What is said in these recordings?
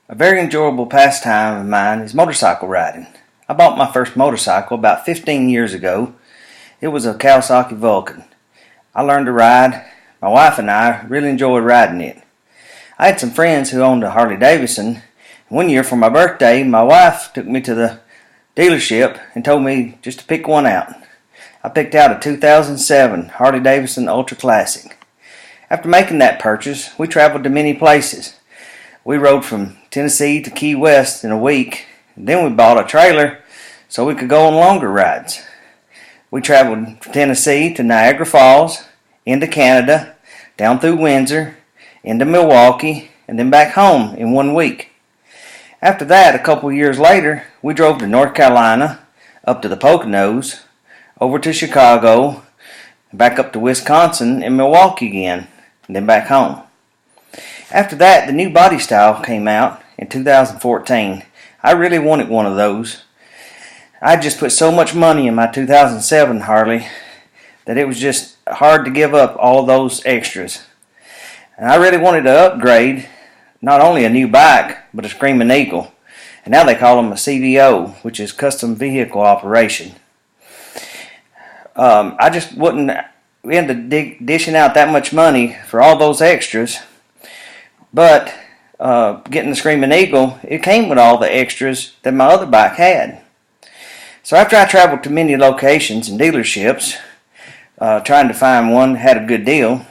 A very enjoyable pastime of mine is motorcycle riding. I bought my first motorcycle about 15 years ago. It was a Kawasaki Vulcan. I learned to ride. My wife and I really enjoyed riding it. I had some friends who owned a Harley Davidson. One year for my birthday, my wife took me to the dealership and told me just to pick one out. I picked out a 2007 Harley Davidson Ultra Classic. After making that purchase, we traveled to many places. We rode from Tennessee to Key West in a week. Then we bought a trailer so we could go on longer rides. We traveled from Tennessee to Niagara Falls, into Canada, down through Windsor, into Milwaukee, and then back home in 1 week. After that, a couple years later, we drove to North Carolina, up to the Poconos, over to Chicago, back up to Wisconsin and Milwaukee again, and then back home. After that, the new body style came out in 2014. I really wanted one of those. I just put so much money in my 2007 Harley that it was just hard to give up all those extras. And I really wanted to upgrade not only a new bike, but a Screaming Eagle. And now they call them a CVO, which is Custom Vehicle Operation. I just wouldn't end up dishing out that much money for all those extras. But getting the Screaming Eagle, it came with all the extras that my other bike had. So after I traveled to many locations and dealerships, trying to find one that had a good deal,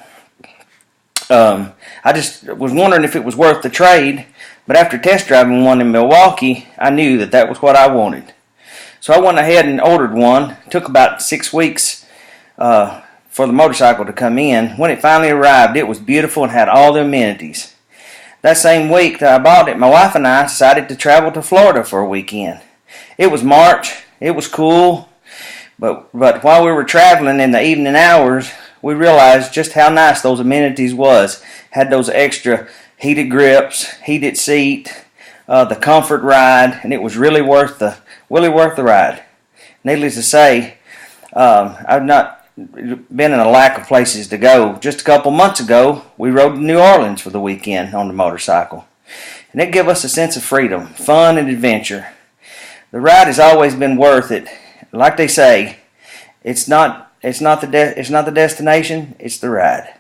I just was wondering if it was worth the trade. But after test driving one in Milwaukee, I knew that that was what I wanted. So I went ahead and ordered one. It took about 6 weeks for the motorcycle to come in. When it finally arrived, it was beautiful and had all the amenities. That same week that I bought it, my wife and I decided to travel to Florida for a weekend. It was March. It was cool. But while we were traveling in the evening hours, we realized just how nice those amenities was. Had those extra heated grips, heated seat, the comfort ride, and it was really worth the ride. Needless to say, I've not been in a lack of places to go. Just a couple months ago, we rode to New Orleans for the weekend on the motorcycle. And it gave us a sense of freedom, fun, and adventure. The ride has always been worth it. Like they say, it's not the destination, it's the ride.